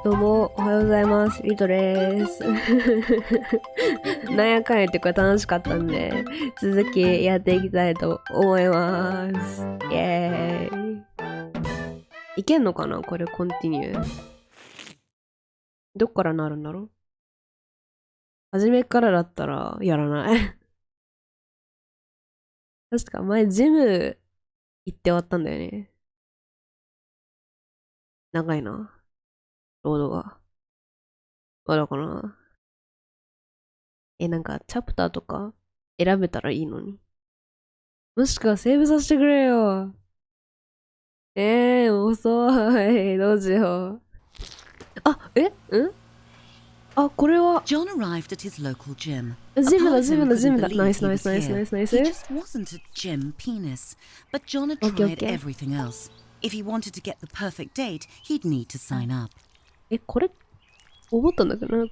どうも、おはようございます。リトです。なんやかんやってこれ楽しかったんで、続きやっていきたいと思います。イェーイ。いけんのかなこれ、コンティニュー。どっからなるんだろう初めからだったら、やらない。確か前、ジム行って終わったんだよね。長いな。ロードが。まだかな。なんか、チャプターとか選べたらいいのに。もしくはセーブさせてくれよ。遅い。どうしよう。あ、あ、これは。John arrived at his local gym. ジムだ。ナイス。He just wasn't a gym penis, but John had tried everything else. If he wanted to get the perfect date, he'd need to sign up. これ、思ったんだけどな。皮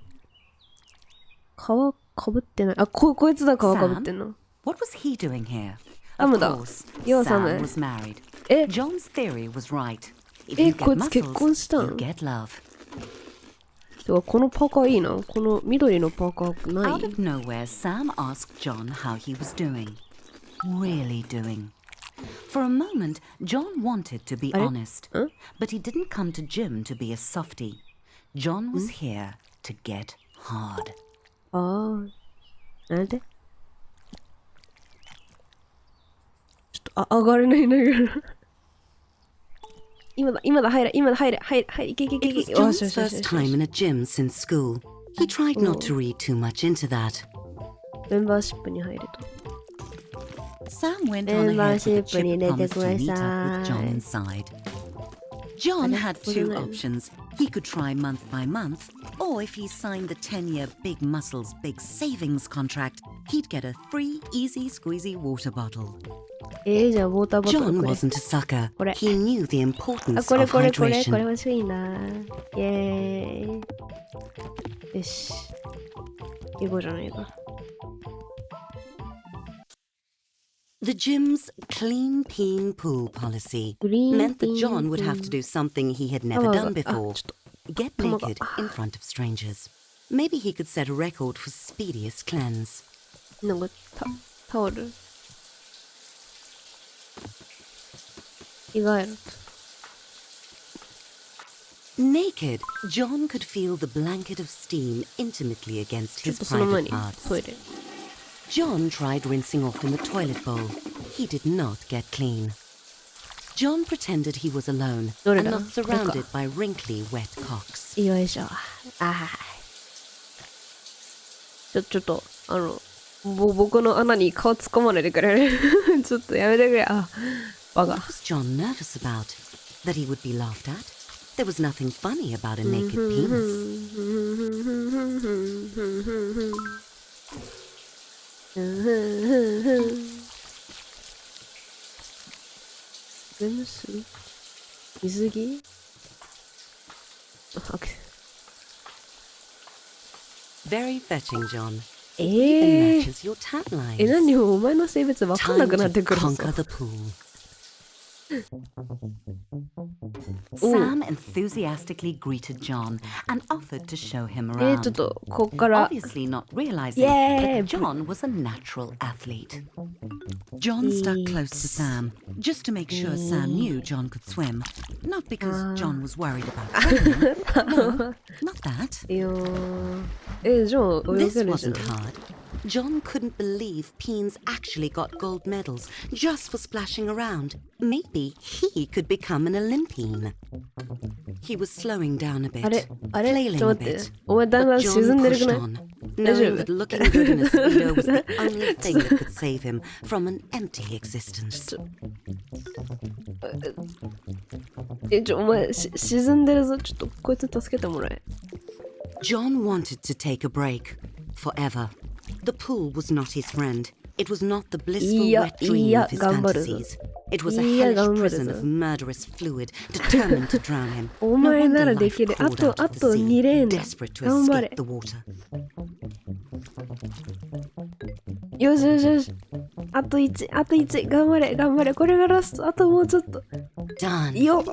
かぶってない。あ、こいつだ、皮かぶってんの。What was he doing here? サムだ。Sam was married. John's theory was right. If you get こいつ結婚した muscles, ん you get love. このパーカーいいな。この緑のパーカーない Out of nowhere, Sam asked John how he was doing. Really doing. For a moment, John wanted to be honest, but he didn't come to gym to be a softie. John was here to get hard. なんでちょっと、上がれないんだけど。今だ、入れ、いけ。It was John's first time in a gym since school. He tried not to read too much into that. メンバーシップに入ると。Sam went on ahead with a chip promise to meet up with John inside. John had two options. He could try month by month, or if he signed the 10-year Big Muscles Big Savings contract, he'd get a free easy squeezy water bottle. じゃあウォーターボトル John これ。 wasn't a sucker. これ。 He knew the importance これ of hydration. これ欲しいな。イェーイ。よし。行こうじゃないか。The gym's clean peeing pool policy Green meant that John peeing would have to do something he had never done before. Get 玉が。 naked in front of strangers. Maybe he could set a record for speediest cleanse. なんかタオル。着替える。 Naked, John could feel the blanket of steam intimately against ちょっ his とその前 private に parts. トイレ。 John tried rinsing off in the toilet bowl. He did not get clean. John pretended he was alone and not surrounded by wrinkly, wet cocks. よいしょ。ちょっと、僕の穴に顔突っ込まないでくれる。ちょっとやめてくれ。バカ。 What was John nervous about? That he would be laughed at? There was nothing funny about a naked penis. 水着Very fetching, John. Even matches your taglines. 何お前の性別わかんなくなってくる Time to conquer the pool. Sam enthusiastically greeted John and offered to show him ちょっ around. とこっから Obviously not realizing that John was a natural athlete. John stuck close to Sam, just to make sure Sam knew John could swim. Not because John was worried about drowning. No, not that. いやじゃあ泳 This げるじゃん wasn't hard. John couldn't believe Peens actually got gold medals just for splashing around. Maybe he could become an Olympian. He was slowing down a bit, あれ flailing ちょっ a と待って bit. お前だんだん But 沈 John んでるく pushed ない on, knowing that looking good in a speedo was the only thing that could save him from an empty existence. お前沈んでるぞちょっとこいつに助けてもらえ John wanted to take a break, forever. The pool was not his friend. It was not the blissful wet dream of his fantasies. It was a hellish prison of murderous fluid determined to drown him. お前ならできるあと2レーンだ desperate to 頑張れ escape the water. よしあと1頑張れこれがラストあともうちょっと Done. よ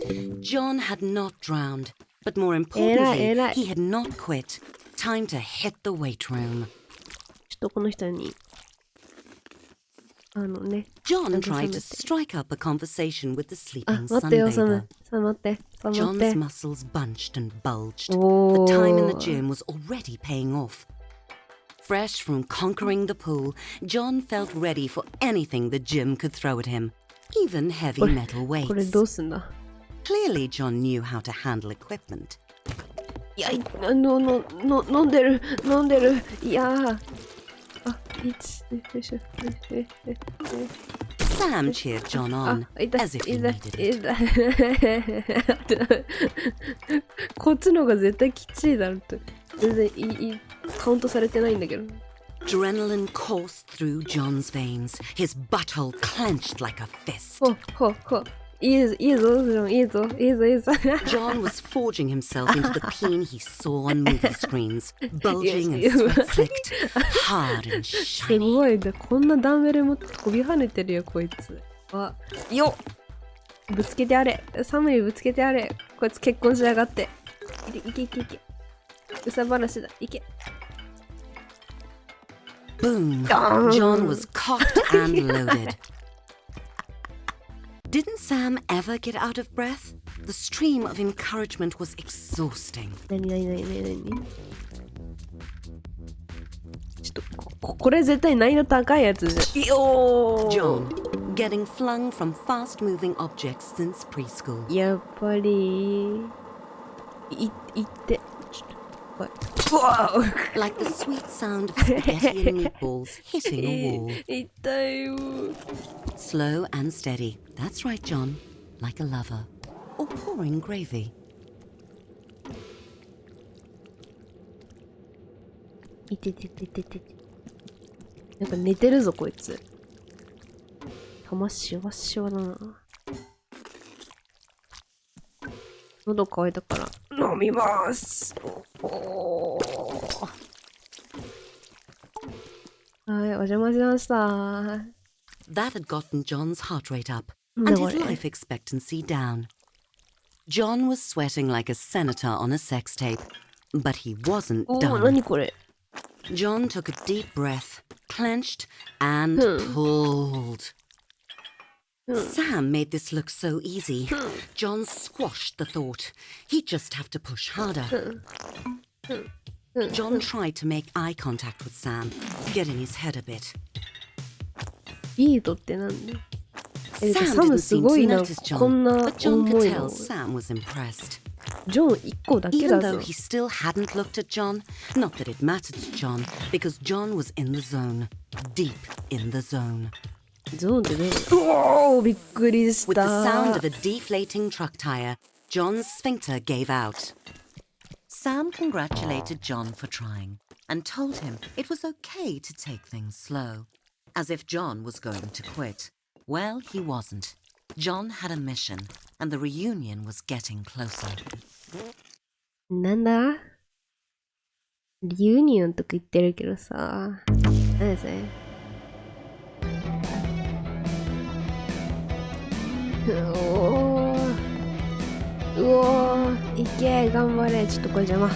John had not drowned. But more importantly, he had not quit. Time to hit the weight room. ちょっとこの人にJohn tried to strike up a conversation with the sleeping 待ってよ、サム。 sunbather. 待って。John's muscles bunched and bulged. The time in the gym was already paying off. Fresh from conquering the pool, John felt ready for anything the gym could throw at him, even heavy metal これ weights. どうすんだ Clearly, John knew how to handle equipment. いや、飲んでる。いやー。あ、Sam cheered John on, as if he needed it. こっちの方が絶対きついだろって。全然カウントされてないんだけど。Adrenaline coursed through John's veins, his butthole clenched like a fist. いいぞ、John was forging himself into the peen he saw on movie screens, bulging and sweat-slicked, hard and す shiny. ごいね。こんなダンベルも飛び跳ねてるよ、こいつ。よっぶつけてあれ。サムにぶつけてあれ。こいつ結婚しやがって。いけ。うさ話だ。いけ。Boom! John was cocked and loaded. Didn't Sam ever get out of breath? The stream of encouragement was exhausting. 何ちょっとこれ絶対難易度高いやつじゃん。John, getting flung from fast-moving objects since preschool. やっぱりいってちょっと怖い。うわ Like the sweet sound of spaghetti and meatballs hitting a wall. 痛いよ。 Slow and steady. That's right, John. Like a lover. Or pouring gravy. いて。なんか寝てるぞ、こいつ。玉しわしわだな。喉乾いたから飲みます。はい、お邪魔しました。That had gotten John's heart rate up and his life expectancy down. John was sweating like a senator on a sex tape, but he wasn't 何 done. これ John took a deep breath, clenched, and pulled. Sam made this look so easy. John squashed the thought. He'd just have to push harder. John tried to make eye contact with Sam, getting his head a bit. ビートってなんで Sam サム didn't す seem ご to いな notice こん John, な but John could 重い tell の Sam was impressed. ジョン1個だけ Even だ though ぞ he still hadn't looked at John, not that it mattered to John, because John was in the zone, deep in the zone. ゾーンってどういうのびっくりし With the た sound of a deflating truck tire, John's sphincter gave out. Sam congratulated John for trying and told him it was okay to take things slow, as if John was going to quit. Well, he wasn't. John had a mission, and the reunion was getting closer. なんだリユニオンとか言ってるけどさ何それうおーいけ頑張れちょっとこれ邪魔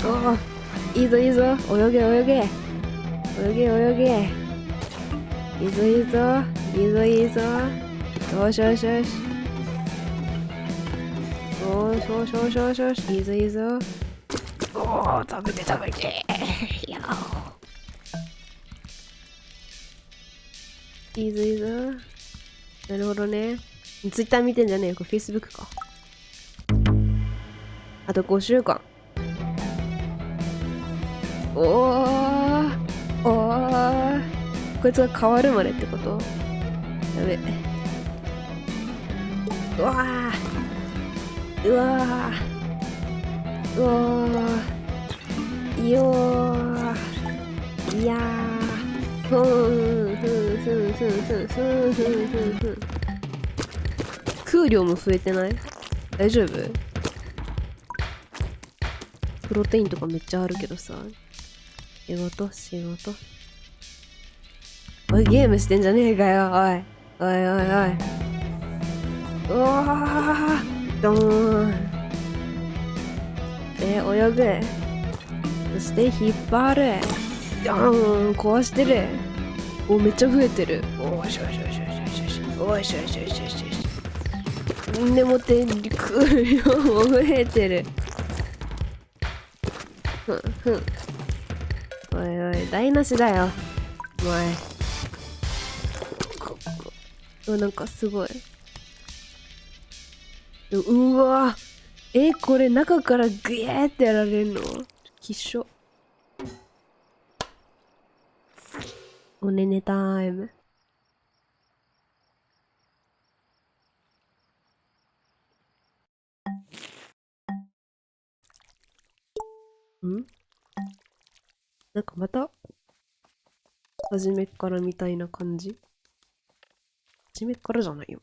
おーいいぞ泳げいいぞよしいいぞおー食べていいぞなるほどねツイッター見てんじゃねえよこれ Facebook かあと5週間おーこいつが変わるまでってことやべうわいよーいや空量も増えてない大丈夫プロテインとかめっちゃあるけどさ仕事おいゲームしてんじゃねえかよおいうわードーンで泳ぐ。そして引っ張る。壊してる。お、めっちゃ増えてる。おしよしよしよしよしよし。おしよしよしよしよし。でもってくるよ。増えてる。おいおい、台無しだよ。お前。なんかすごい。うわ。これ中からグエーってやられるの？きっしょ。おねねタイム。なんかまた初めっからみたいな感じ？初めっからじゃないよ。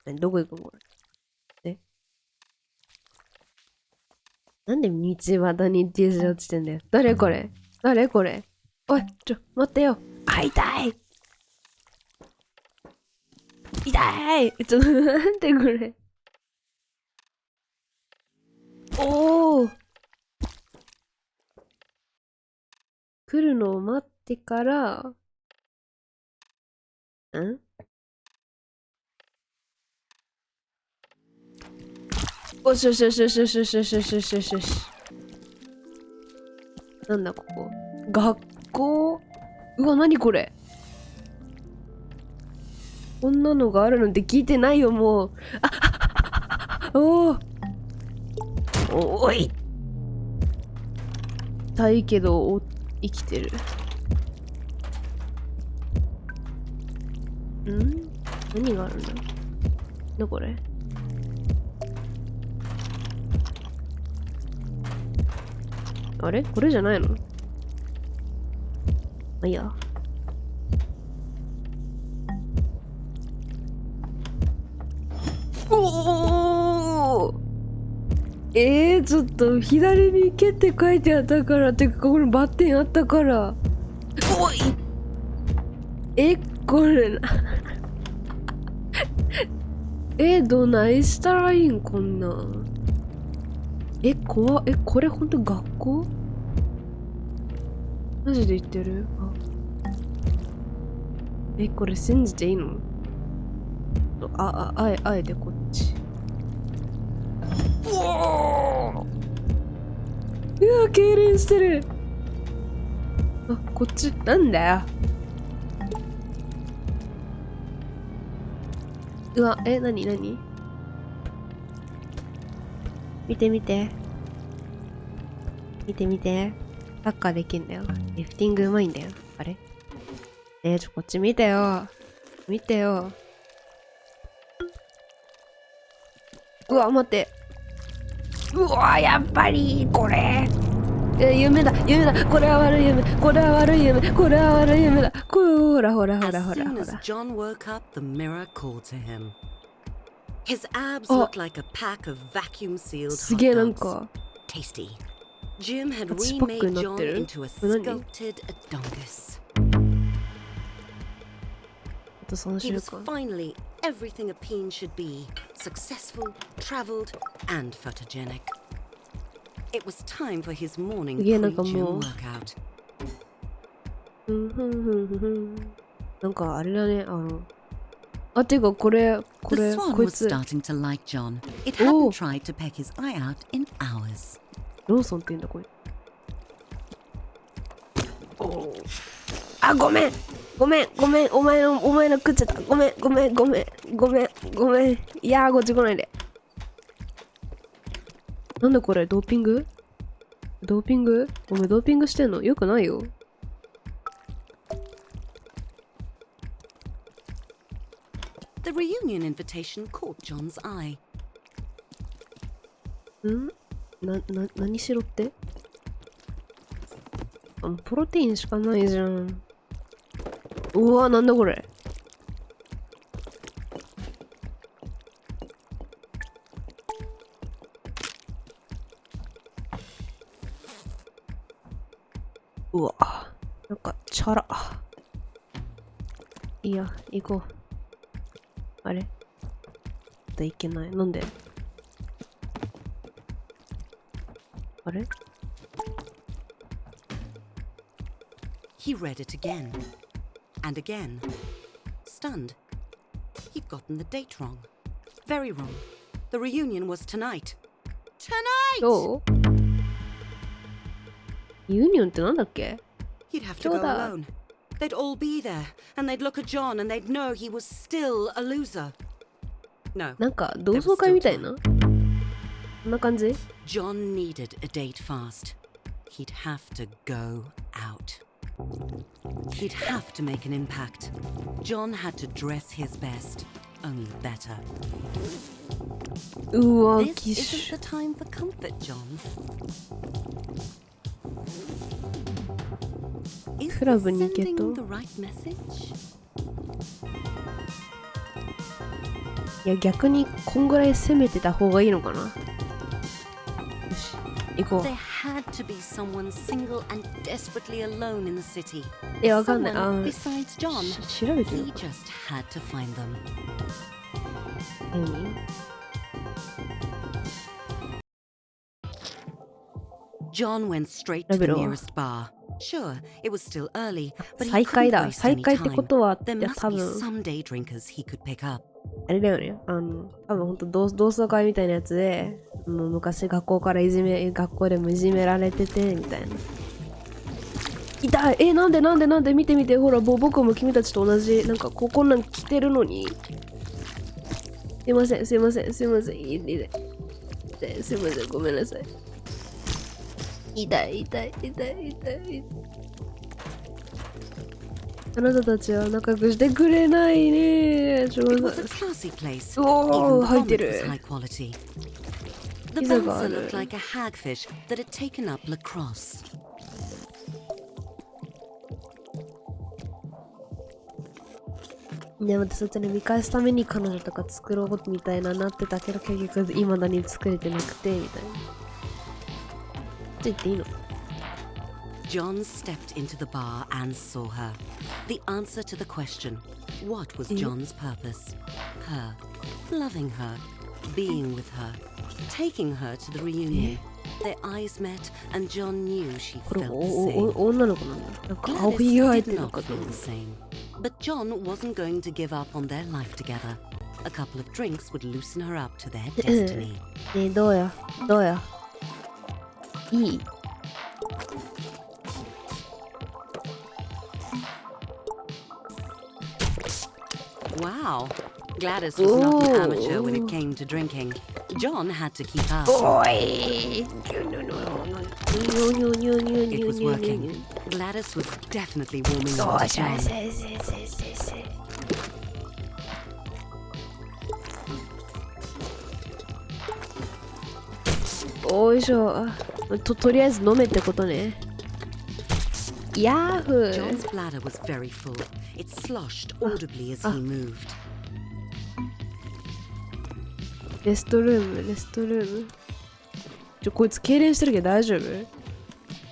どこ行くのこれ？なんで道端に T シャツ落ちてんだよ。誰これ？誰これ？おい、待ってよ。痛い！痛い！なんでこれ？おー！来るのを待ってから、おしよしよしよしよしよしよしよしよしよしよし。なんだここ。学校？うわ、なにこれ？こんなのがあるなんて聞いてないよ、もう。おい。痛いけど、生きてる。何があるんだ？な、これ。あれ？これじゃないの？いや。ちょっと左に行けって書いてあったから、てかこれバッテンあったから。おい！これどないしたらいいんこんなん。怖っ。これほんと学校？マジで言ってる？これ信じていいの？あえてこっち。うわ、痙攣してる。こっち、なんだよ。うわ、なに見て。見て。サッカーできんだよ。リフティングうまいんだよ。あれ？こっち見てよ。うわ、待って。うわ、やっぱり、これ。夢だ。これは悪い夢だ。ほら。As soon as John woke up, the mirror called to him. His abs looked like a pack of vacuum-sealed hot dogs. Tasty. Jim had remade John into a sculpted Adongus. He was finally everything a peen should be: successful, traveled, and photogenic. It was time for his morning pre-gym workout. なんかあれだね、てかこれ The swan was starting to like John. It hadn't tried to peck his eye out in hours. ローソンって言うんだこれ。ごめん。お前の食っちゃった。ごめん。いやー、こっち来ないで。なんだこれ、ドーピング？お前ドーピングしてんの？よくないよ。The reunion invitation caught John's eye. 何しろって？プロテインしかないじゃん。うわ、なんだこれ。うわ、なんかチャラ。いいや、行こう。あれ？いけない。なんで？あれ He read it again and again. Stunned. He'd gotten the date wrong. Very wrong. The reunion was tonight. Tonight! どうユニオンってなんだっけ He'd have to go alone. They'd all be there, and they'd look at John and they'd know he was still a loser. No. なんか同窓会みたいなこんな感じ John needed a date fast. He'd have to go out. He'd have to make an impact. John had to dress his best, only better. うわ、 This き isn't し the time for comfort, John. Is クラ this ブに行けと sending the right message? いや逆にこんぐらい攻めてた方がいいのかなよし行こ There had to be someone single and desperately alone in the city. ういやわかんない Someone besides John. 調べてる He just had to find them. 何 John went straight to the nearest bar. Sure, it was still early, but he 再開 couldn't だ waste 再 any 開ってこ time. とは There いや must 多 be 分 some day drinkers he could pick up. あれだよね多分ほんと同窓会みたいなやつでもう昔学校から学校でもいじめられててみたいな痛いなんで見てほら僕も君たちと同じなんかこんなん着てるのにすいませんすいませんすいませんごめんなさい痛いあなたたちは仲良くしてくれないね It was a classy place. お Even ー the 入って vomit was る high quality. The ピザがあ bouncer る looked like a hagfish that had taken up lacrosse. ね、私そっちね見返すために彼女とか作ろうみたいななってたけど結局未だに作れてなくてみたいなって言っていいの John stepped into the bar and saw her. The answer to the question, what was John's purpose? Her. Loving her. Being with her. Taking her to the reunion. Their eyes met and John knew she これ felt the same. 女の子なんだなんか青 Gladys ひげが入っ did てるの not かと feel 思う the same. But John wasn't going to give up on their life together. A couple of drinks would loosen her up to their destiny. ねえどうやいい Wow. Gladys was not an amateur when it came to drinking. John had to keep up. おい It was working. Gladys was definitely warming up to John. おいしょとりあえず飲めってことねヤーフ John's bladder was very full. It sloshed audibly as he moved. レストルームこいつ痙攣してるけど大丈夫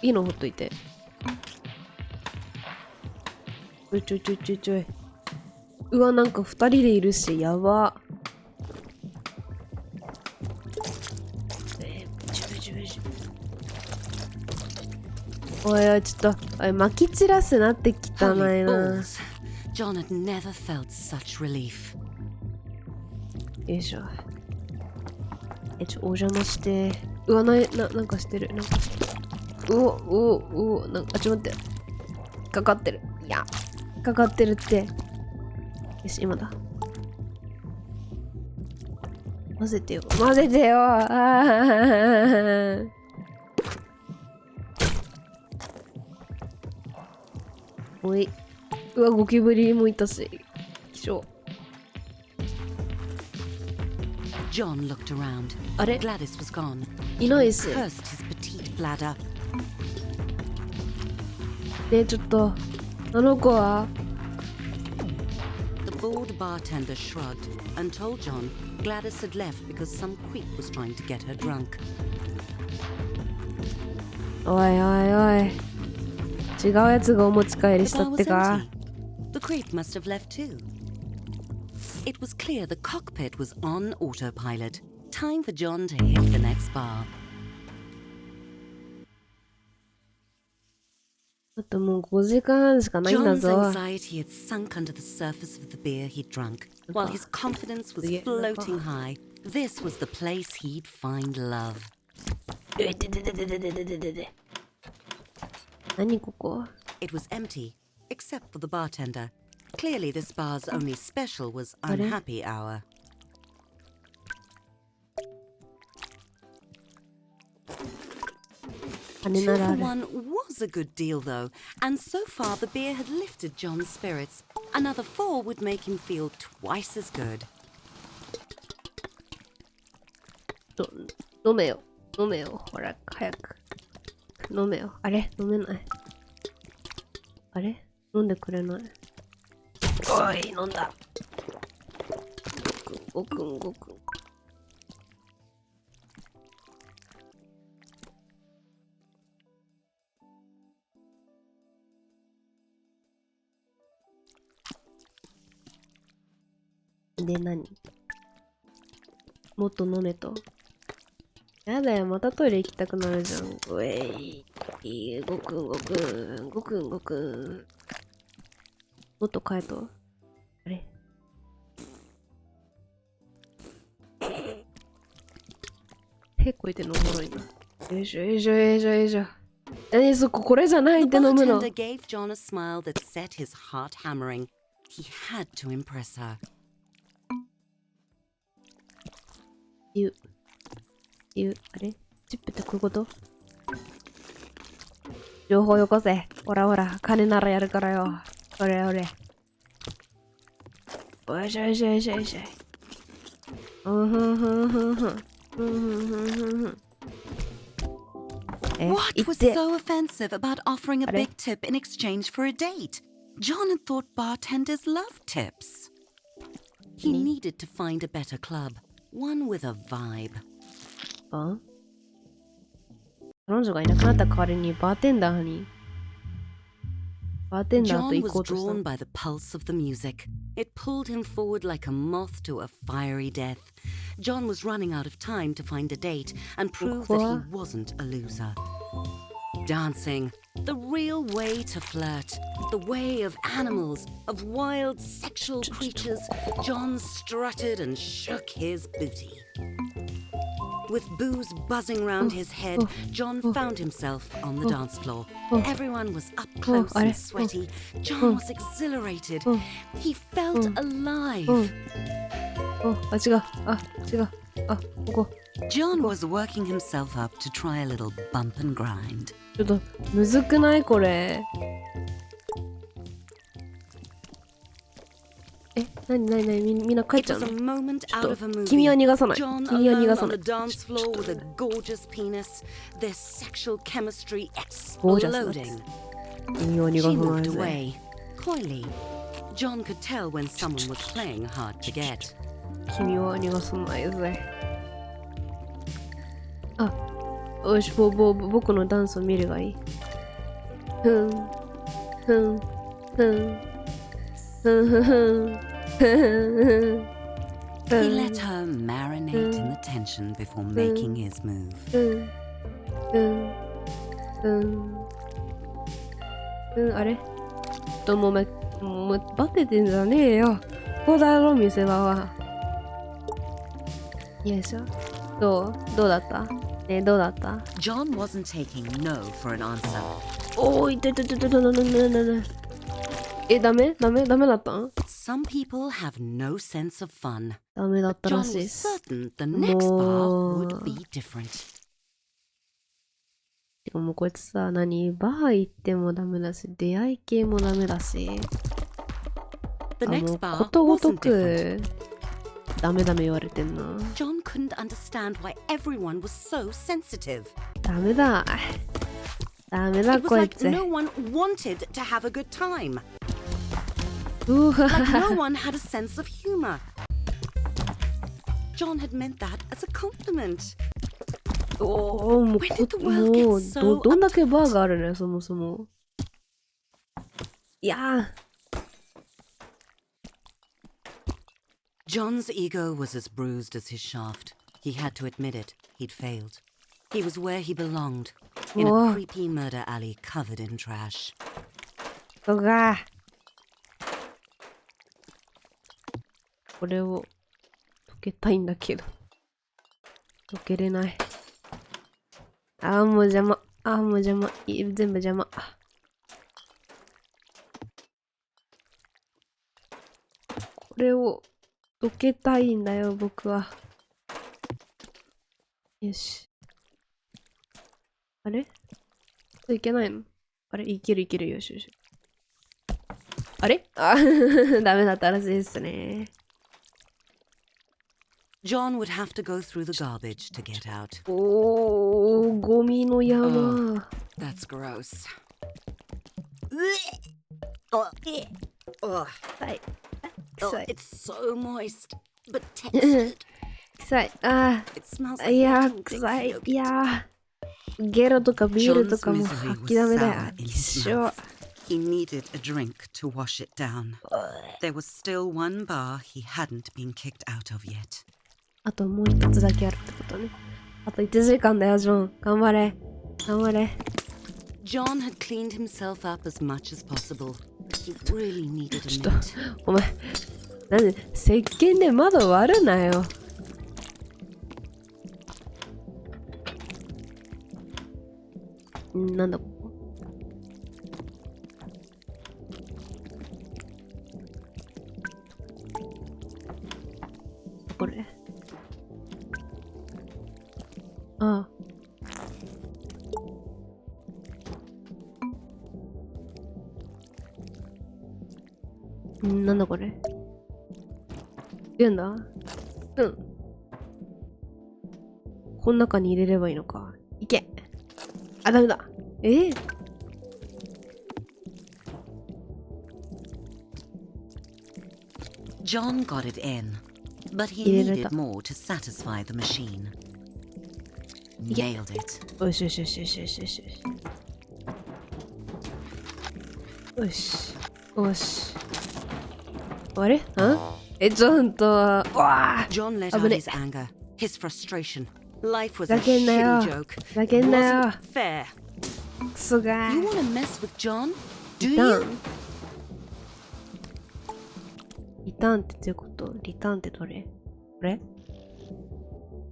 いいのほっといてちょいうわなんか2人でいるしやばおいちょっと撒き散らすなって汚い Holy な balls. John had never felt such relief. よいしょお邪魔してうわなんかしてるなんかなんかちょっと待ってかかってるいやかかってるってよし今だ混ぜてよおいうわゴキブリもいたし気象 John looked around. あれ Gladys was gone. いないっす Cursed his petite bladder. ねちょっとあの子は The bored bartender shrugged and told John Gladys had left because some creep was trying to get her drunk. おい違うやつがお持ち帰り The した bar って was か empty. The creep must have left too. It was clear the cockpit was on autopilot. Time for John to hit the next bar. あともう5時間半しかないんだ John's ぞ。 anxiety had sunk under the surface of the beer he'd drunk, while his confidence was floating high. This was the place he'd find love. 何ここ It was empty, except for the bartender. Clearly, this bar's only special was unhappy hour. Two for one was a good deal, though, and so far the beer had lifted John's spirits. Another 4 would make him feel twice as good. 飲めよ。飲めよ。ほら、早く。飲めよ。あれ飲めない。あれ飲んでくれない。おい、飲んだ。ごくんごくん。で、何もっと飲めと。やだよ、またトイレ行きたくなるじゃん。うえい。ごくんごくん。ごくんごくん。もっと変えと。あれへこいてんのおもろいな。よいしょよいしょよいしょよいしょ。何そこ、これじゃないって飲むの。The bartender gave John a smile that set his heart hammering. He had to impress her. あれチップってこういうこと情報よこせ。ほらほら、金ならやるからよ。おれおれ。おいしょよいしょよいしょよいしょ。What was so offensive about offering a big tip in exchange for a date? John had thought bartenders loved tips. He needed to find a better club, one with a vibe. あ彼女がいなくなった代わりにバーテンダーにバーテンダーと John 行こ was うとした drawn by the pulse of the music. It pulled him forward like a moth to a fiery death. John was running out of time to find a date and prove that he wasn't a loser. Dancing, the real way to flirt, the way of animals, of wild sexual creatures. John strutted and shook his booty. With booze buzzing round his head, John found himself on the dance floor. Everyone was up close and sweaty. John was exhilarated. He felt alive. あ、違う。あ、ここ。John was working himself up to try a little bump and grind. ちょっと、むずくないこれ。なにみんな帰っちゃうの？ちょっと、君は逃がさない。君は逃がさない。ゴージャスな。君は逃がさないぜ。John could tell when someone was playing hard to get. 君は逃がさないぜ。あ、よし、僕のダンスを見るがいい。ふん。He let her marinate in the tension before making his move. あれもうバテてんじゃねえよ。ここだろ、見せ場は。よいしょ。どうだったどうだった John wasn't taking no for an answer. おーい、ダメだったん Some people have no sense of fun. ダメだったら John しい was です。 certain the next bar would be different. てかもうこいつさ、バー行ってもダメだし、出会い系もダメだし。もうことごとくダメ言われてんな。John couldn't understand why everyone was so sensitive. ダメだこ It was い like つ。no one wanted to have a good time. うわ Like no one had a sense of humor. John had meant that as a compliment. もうどんだけバーがあるね、そもそも。いや John's ego was as bruised as his shaft. He had to admit it. He'd failed. He was where he belonged. in a Whoa. creepy murder alley covered in trash. 人がこれを溶けたいんだけど溶けれない。あーもう邪魔。あーもう邪魔。全部邪魔。これを溶けたいんだよ僕は。よし。あれいけないの？あれいけるいける。よしよし。あれあダメだったらしいですね。John would have to go through the garbage to get out. おー、ゴミの山。That's gross. Oh, 臭い。臭い。it's so moist, but textured. 臭い。あ It smells あ。 like いやー、 milk 臭い。 yolk. いやー。ゲロとかビールとかも John's 吐 misery き was だめだよ sour。in 一 his 緒。 mouth. He needed a drink to wash it down. There was still one bar he hadn't been kicked out of yet. あともう一つだけあるってことね。あと1時間だよ、ジョン。頑張れ。頑張れ。John had cleaned himself up as much as possible. He really needed ち a ょっ minute. と、お前、なんで、石鹸で窓割るなよ。なんだここ。これ。ああ。なんだこれ。言うんだ。うん。この中に入れればいいのか。いけ。あ、ダメだ。John got it in, but he 入れられた。 needed more to satisfy the machine. Nailed it. よしよしよしよしよしよし。よし。よし。あれ？ちょっと。わあ John let 危 out ね his anger, his frustration. Life was ふ a ざけんなよ shitty joke. ふざけんなよ Wasn't fair. クソが You want to mess with John? Do リター you? ンリターンってどういうこと？リターンってどれ？これ？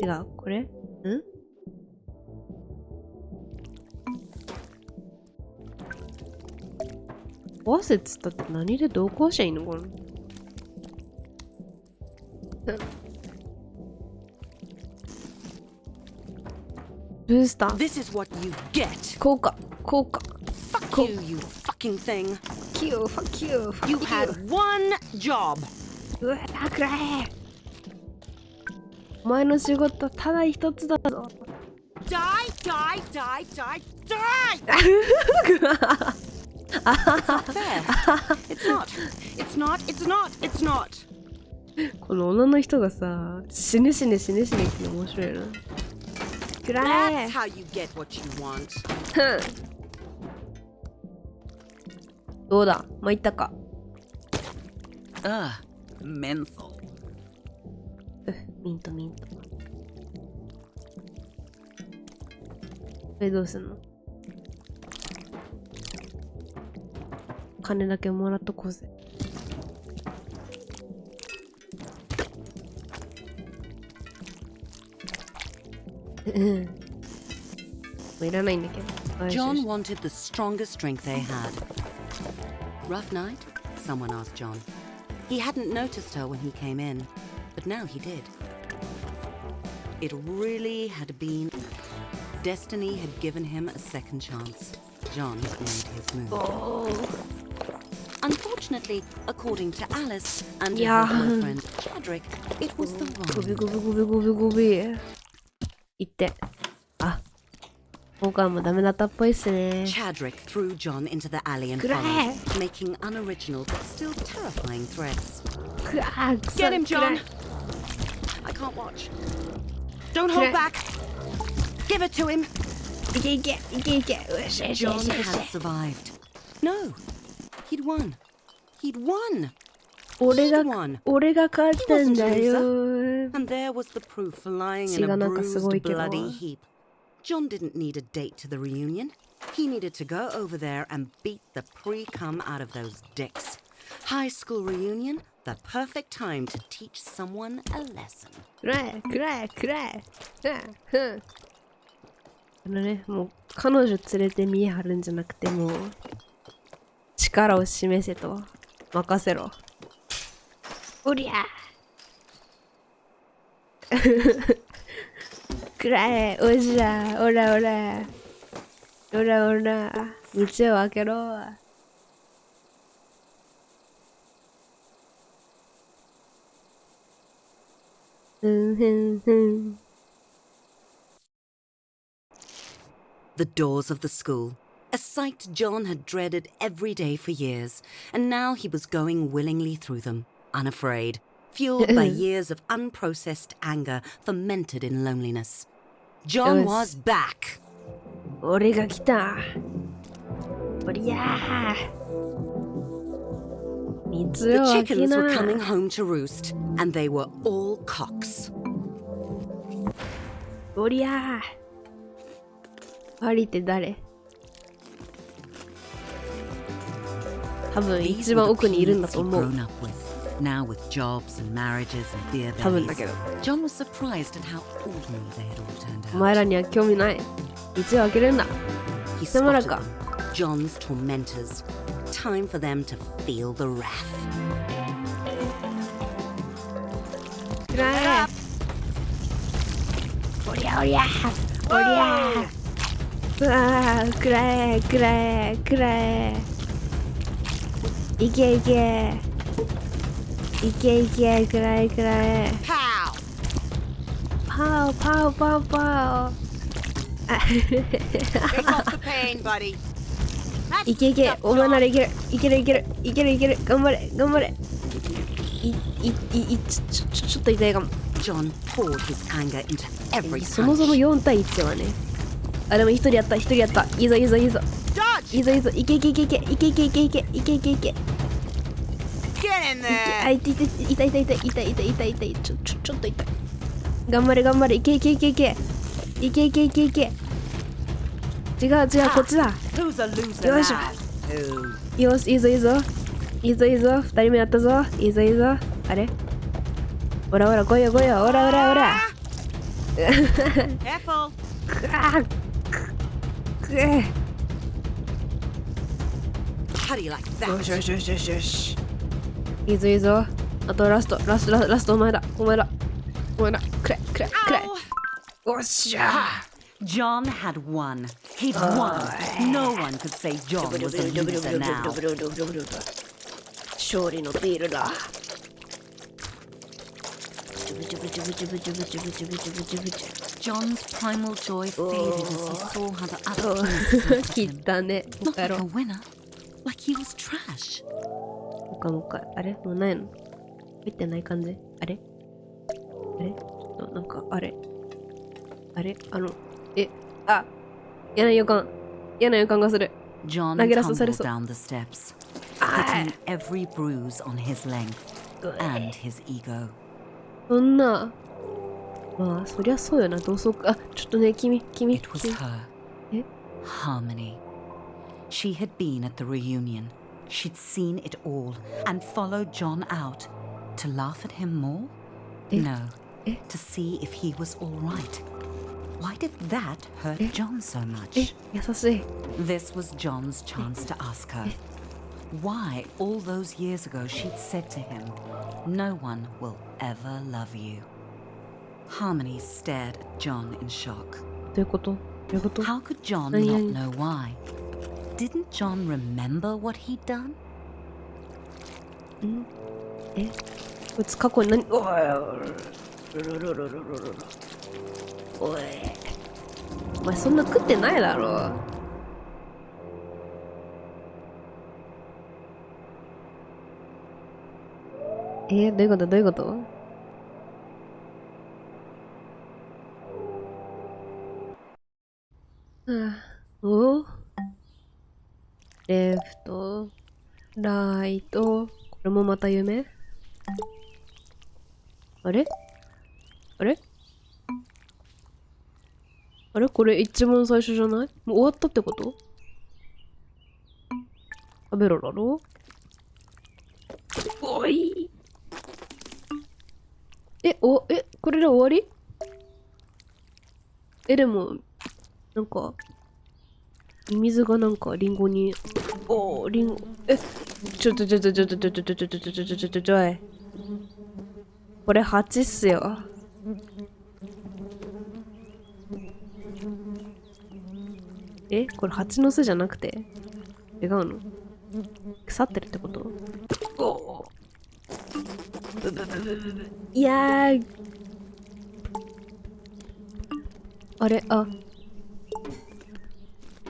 違う、これ？壊せっつったって何でどう壊しちゃいいのこれ？ブースター This is what you get. 効果効果 Fuck you, you fucking thing. キューファキューファキ You ュ had ー one job. うわだくらえお前の仕事ただ一つだぞ Die, die, die, die, die! It's not fair. It's not. It's not. It's not. It's not. この女の人がさ死ね死ね死ね死ねって面白いなくら That's え how you get what you want. どうだ参ったか Menthol. ミントミントどうすんの金だけもらっとこうぜもういらないんだけど John wanted the strongest drink they had. Rough night? Someone asked John. He hadn't noticed her when he came in, but now he did. It really had been. Destiny had given him a second chance. John made his move. Unfortunately, according to Alice and her boyfriend Chadrick, it was the ゴビ wrong ゴビゴビゴビゴビ言ってあ今回もダメだったっぽいっすね Chadrick threw John into the alley and followed, making unoriginal but still terrifying threats. くわーくそ Get him, くら John! I can't watch. Don't hold back! Give it to him! いけいけいけいけよしよしよ John しよ had し survived. No, he'd won. He'd won. 俺 He'd が won. 俺が勝ったんだよ And there was the proof lying in 血が a なんかすご bruised, いけど bloody heap. John didn't need a date to the reunion. He needed to go over there and beat the pre-cum out of those dicks. High school reunion, the perfect time to teach someone a lesson. くらえ。ね、もう彼女連れて見え張るんじゃなくて、もう力を示せと任せろ。おりゃくらえ、おじゃ、おら、道を開けろ。The doors of the school, a sight John had dreaded every day for years, and now he was going willingly through them, unafraid, fueled by years of unprocessed anger fermented in loneliness. John was back. 俺が来た。おりゃー。 The chickens were coming home to roost, and they were all cocks. おりゃー。パリって誰？多分一番奥にいるんだと思う。Now with jobs and marriages and beer 多分だけど。 John was surprised at how ordinary they had all turned out. お前らには興味ない。道を開けるんだ。 He してもらう spotted か。 them, John's tormentors. Time for them to feel the wrath. くらえ。おりゃ。うわー、くらえ。いけ、くらえ。パオ。Take off the pain, buddy. いけ、お前ならいける。頑張れ。ちょっと痛いかも。 John poured his anger into every そもそも punch. 4対1はね。あ、でも一人やった。いいぞ。いけ。 Get in あ、 there. 痛い。ちょっと痛い。頑張れ。いけ。違う、こっちだ。 Who's a loser よいしょ。 now? Who? よし、いいぞ。二人目やったぞ。いいぞ。あれ？おら、来いよ。おら。Careful. くえ。 How do you like that? よし。いいぞ。あとラストお前だ。くれ。おっしゃ。 John had won. He'd won. No one could say John was a loser now. 勝利のビールだ。 John's primal joy faded as he saw how the other teams 切ったね。 not like a winner, like he was trash. もう一回。あれもうないの？入ってない感じ？あれちょっとなんかあれ嫌な予感がする。 John 投げ出され tumbled そう。 down the steps, hitting every bruise on his length and his ego. そんな。まあ、そりゃそうよな。同窓会。あ、ちょっとね、君。 It was her, え Harmony. She had been at the reunion. She'd seen it all and followed John out. To laugh at him more? No, to see if he was all right. Why did that hurt John so much? 優しい。 This was John's chance to ask her. Why, all those years ago, she'd said to him, "No one will ever love you." Harmony stared at John in shock. どういうこと？ How could John not know why? Didn't John remember what he'd done? こいつ過去に何？おい。お前そんな食ってないだろ。どういうこと？お？レフト、ライト、これもまた夢？あれあれこれ一番最初じゃない？もう終わったってこと？食べろだろ？おい！これで終わり？でも、なんか、水がなんかリンゴに、リンゴ、ちょ、これ8っすよ。これ蜂の巣じゃなくて違うの？腐ってるってこと？いやー、あれ、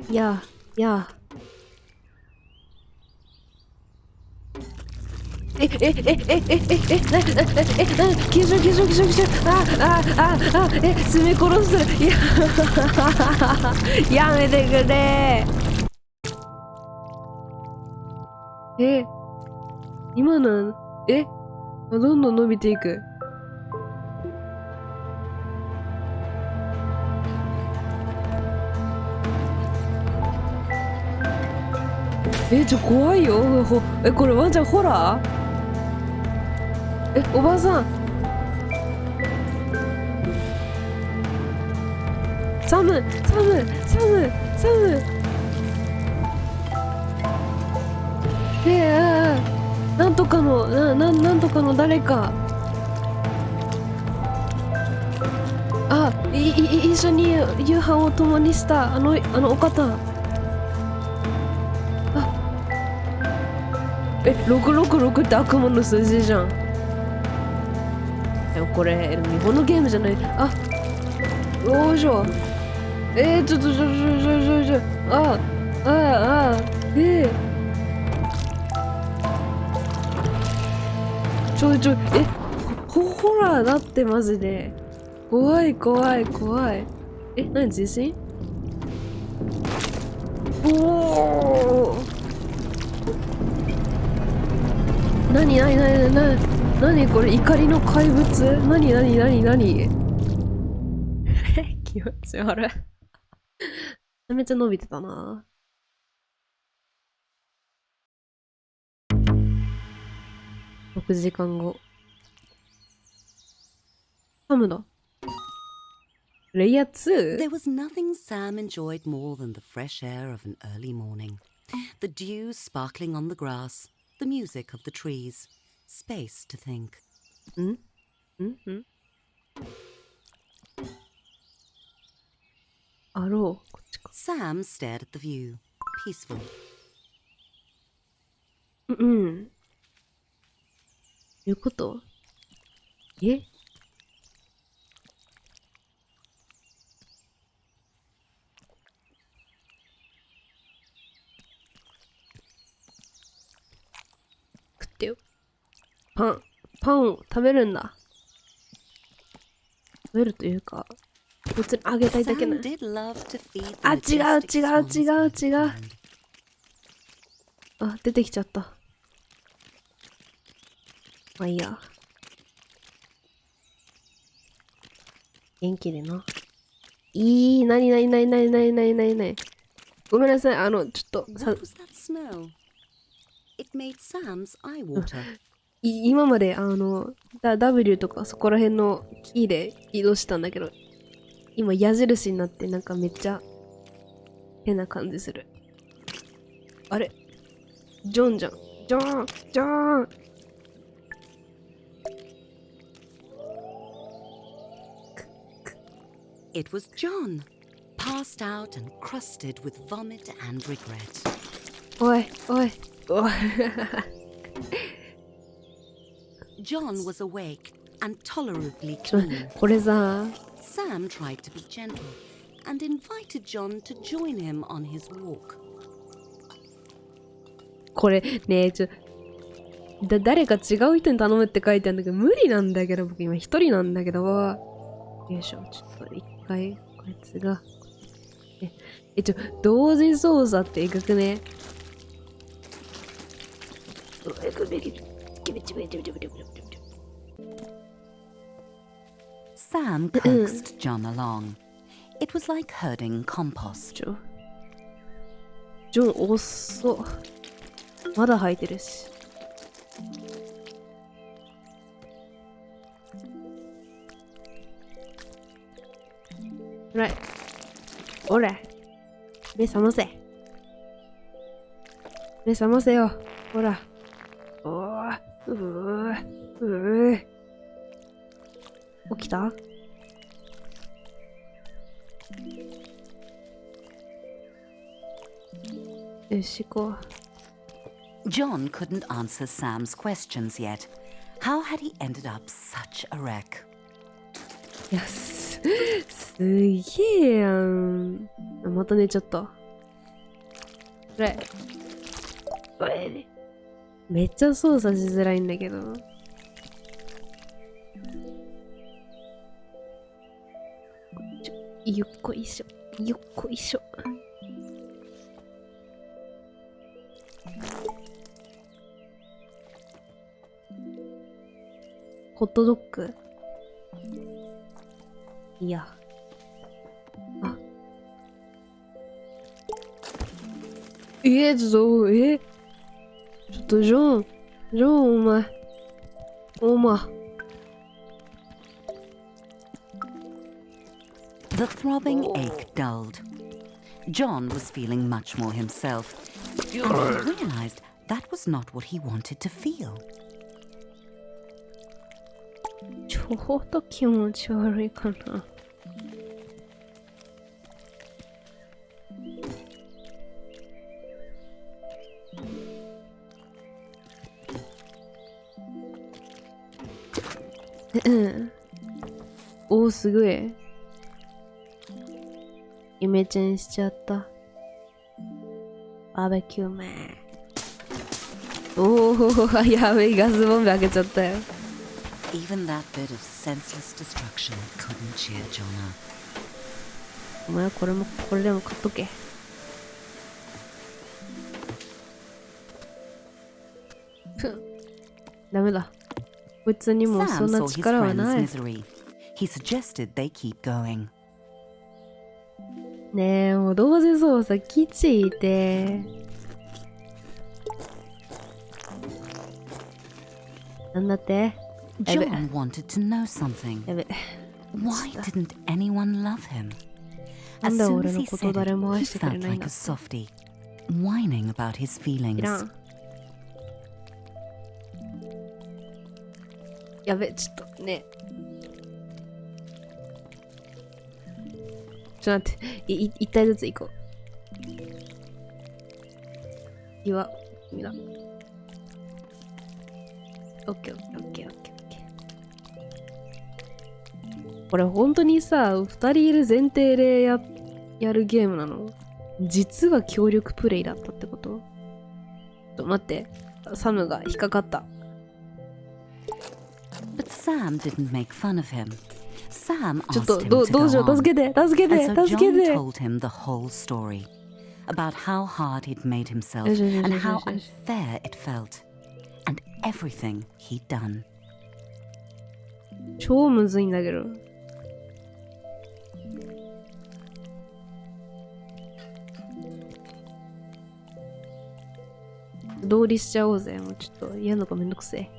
いや消え詰め殺す。やめてくれ。今の、どんどん伸びていく。怖いよ。これワンちゃんホラー？おばさん。サム。なんとかの、なんとかの誰か。一緒に夕飯を共にしたあのお方。666って悪魔の数字じゃん。でもこれ日本のゲームじゃない。よいしょ。ホラーだってマジで。怖い。何地震？何これ怒りの怪物？何気持ち悪い。めっちゃ伸びてたな。6時間後。サムだ。レイヤー 2? There was nothing Sam enjoyed more than the fresh air of an early morning. The dew sparkling on the grass, the music of the trees, space to think. あろう、こっちか。Sam stared at the view, peaceful. いうこと？食ってよ。パンを食べるんだ。食べるというか、別にあげたいだけなの。違う。出てきちゃった。まあいいや。元気でな。なに。ごめんなさい、ちょっと、今まで、W とかそこら辺のキーで移動したんだけど、今矢印になってなんかめっちゃ変な感じする。あれ？ジョンじゃん。ジョンIt was John, passed out and crusted with vomit and regret. おい。John was awake and tolerably clean. これさ、Sam tried to be gentle and invited John to join him on his walk. これね誰か違う人に頼むって書いてあるんだけど、無理なんだけど、僕今一人なんだけど、よいしょ、ちょっと一回、こいつが、同時操作っていくくね。Sam coaxed John along. It was like herding compost. ジョン遅っ。まだ履いてるし。おら、目覚ませ。目覚ませよ。ほら。起きた？よし、行こう。John couldn't answer Sam's questions yet. How had he ended up such a wreck? いや、すげえやん。また寝ちゃった。めっちゃ操作しづらいんだけど。よっこいしょ。よっこいしょ。ホットドッグ。いや。あ。ちょっとジョン、お前。The throbbing ache dulled. John was feeling much more himself, and he realized that was not what he wanted to feel. ちょっと気持ち悪いかな。おー、すごい。イメチェンしちゃった。バーベキューマン。おー、やべえ、ガスボンベ開けちゃったよ。Even that bit of senseless destruction couldn't cheer John up. お前はこれでも買っとけ。ダメだ。こいつにもそんな力はない。He suggested they keep going. ねえ、もう同時操作きちいて。なんだって？ John wanted to know something. やべ。Why didn't anyone love him? なん As で soon 俺 as の he こと said 誰 it, も he 愛してくれ felt ないん like だ a softie, whining about his い feelings. らん。やべ、ちょっとね。ちょっと待って、一体ずつ行こう。岩、みんな。オッケーオッケーオッケーオッケーオッケー。これ本当にさ、二人いる前提でやるゲームなの？実は協力プレイだったってこと？ちょっと待って、サムが引っかかった。But Sam didn't make fun of him. Sam ちょっ asked と him ど to うしよう、 go 助 on. けて助け And て so 助け John て。 told him the whole story about how hard he'd made himself and how unfair it felt, and everything he'd done. 超むずいんだけど。同理しちゃおうぜ。もうちょっと嫌なのがめんどくせえ。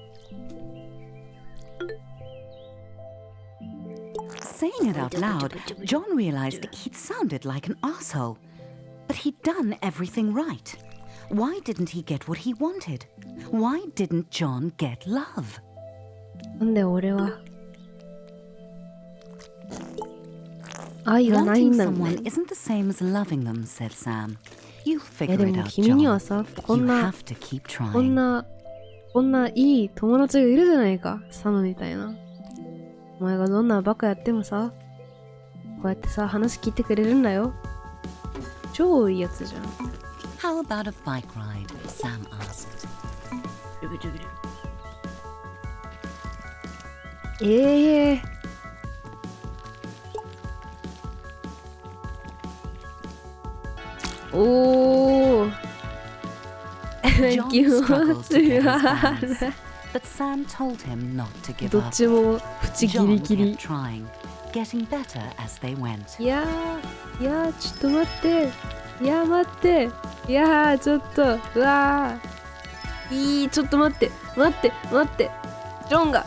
Saying it out loud, John realized he'd sounded like an asshole. But he'd done everything right. Why didn't he get what he wanted? Why didn't John get love? なんで俺は愛がないん Wanting だもんね。 someone isn't the same as loving them, said Sam. You いや figure で it も out, 君には John. さ、こ You んな have to keep trying. こんないい友達がいるじゃないか。サムみたいな。お前がどんなバカやってもさ、こうやってさ、話聞いてくれるんだよ。超いいやつじゃん。How about a bike ride? Sam asked. おー。 John 気持 struggled to ち get his 悪い。 balance, but Sam told him not to give どっ up. ちもプチギリ John ギリ kept。trying, getting better as they went. いやー、ちょっと待って。いやー、待って。いやー、ちょっと、うわー。ちょっと待って。待って。ジョンが。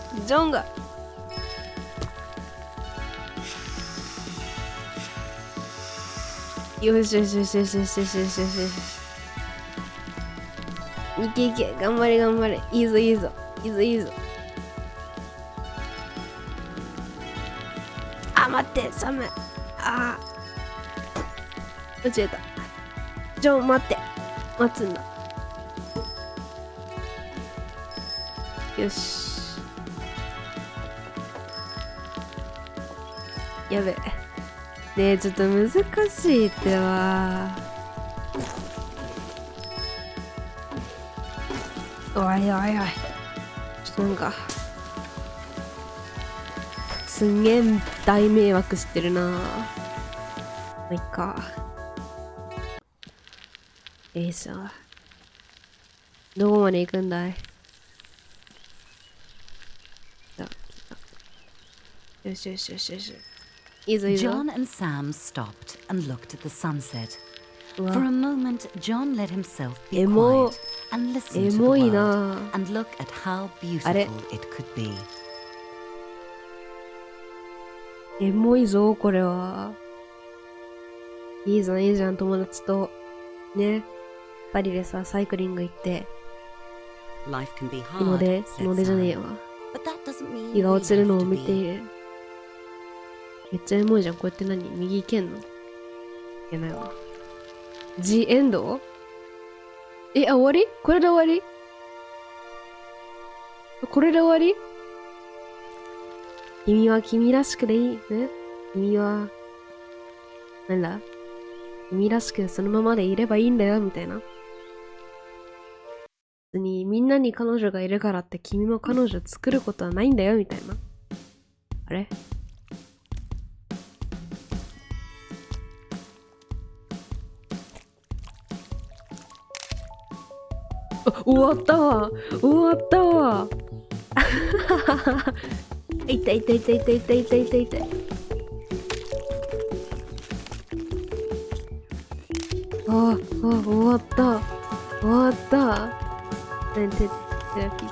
よし。いけ。頑張れ。いいぞ。待って、寒い。間違えた。ジョン、待って。待つんだ。よし。やべえ。ねえ、ちょっと難しいってば。おい。ちょっとなんか。すんげえ大迷惑してるな。まあ、いっか。よいしょ。どこまで行くんだい？よし。いいぞ。John and Sam stopped and looked at the sunset. For a moment, John let himself be quiet and listen to the world and look at how beautiful it could be. エモいぞ、これは。いいじゃん、友達と。ね。パリでさ、サイクリング行って。日の出じゃねえわ。日が落ちるのを見ている。めっちゃエモいじゃん。こうやって右行けんの？いけないわ。The end？ 終わり？これで終わり？君は君らしくでいいね。君は、なんだ？君らしくそのままでいればいいんだよ、みたいな。別にみんなに彼女がいるからって君も彼女作ることはないんだよ、みたいな。あれ？終わったわ。痛い。終わった。テラピー。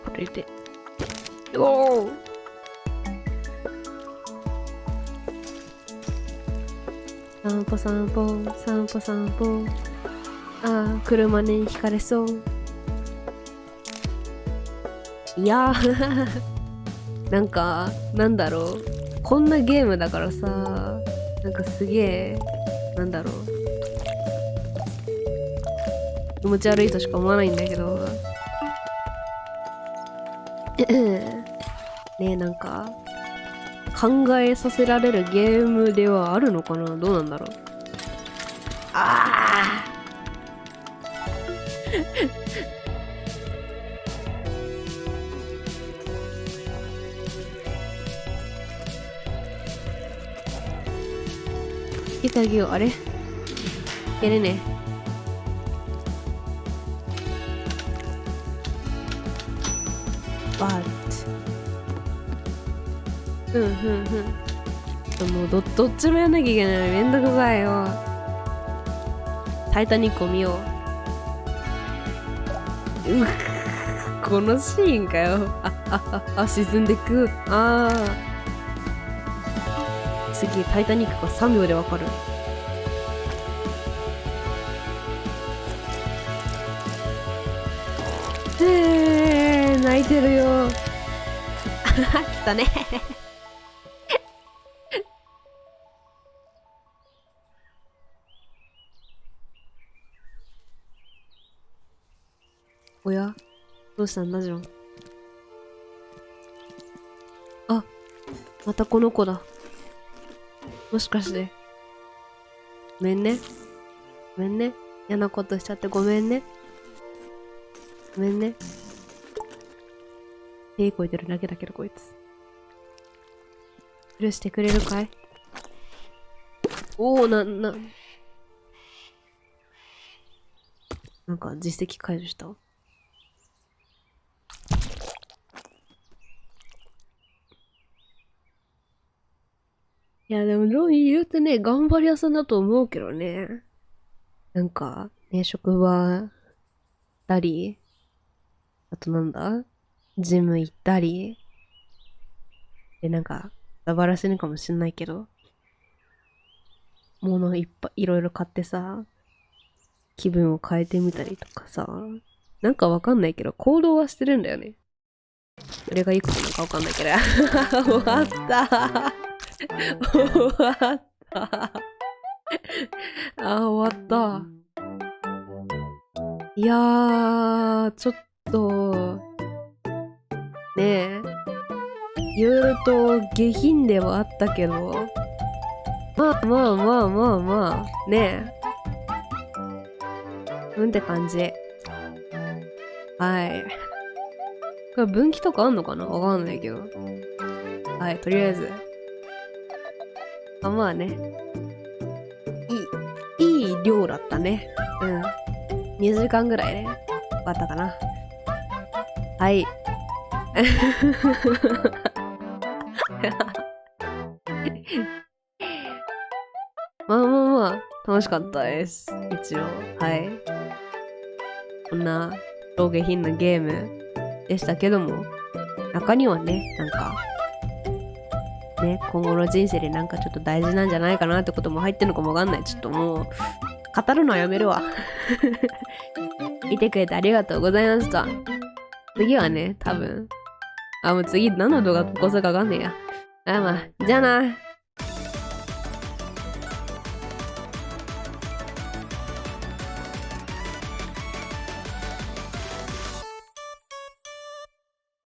これで。散歩。車にひかれそう。いやなんか、なんだろう。こんなゲームだからさ、なんかすげえ、なんだろう。気持ち悪いとしか思わないんだけど。ねえ、なんか、考えさせられるゲームではあるのかな？どうなんだろう。いたぎを、あれ？やれね。もうどっちもやんなきゃいけないのにめんどくさいよ。タイタニックを見よう。このシーンかよ。沈んでく。次、タイタニックが3秒でわかる。泣いてるよ。来たね。おや？どうしたんだ、ジョン。またこの子だ。もしかして。ごめんね。嫌なことしちゃってごめんね。手こいてるだけだけど、こいつ。許してくれるかい？おお、なんか実績解除した？いや、でも、ロイ言うてね、頑張り屋さんだと思うけどね。なんか、ね、職場行ったり、あとなんだ？ジム行ったり、で、なんか、ダバらせるかもしんないけど、物いっぱいいろいろ買ってさ、気分を変えてみたりとかさ、なんかわかんないけど、行動はしてるんだよね。それがいいことなのかわかんないけど。終わった終わった終わった。いやー、ちょっと、ねえ、言うと下品ではあったけど、まあ、ねえ。って感じ。はい。これ分岐とかあんのかな？わかんないけど。はい、とりあえず。まあね。いい量だったね。うん。2時間ぐらいね。よかったかな。はい。まあ、楽しかったです。一応。はい。こんな、上下品なゲームでしたけども、中にはね、なんか、ね、今後の人生でなんかちょっと大事なんじゃないかなってことも入ってるのかもわかんない。ちょっともう、語るのはやめるわ。見てくれてありがとうございました。次はね、多分、もう次何の動画投稿するかわかんねえや。まあ、じゃあな。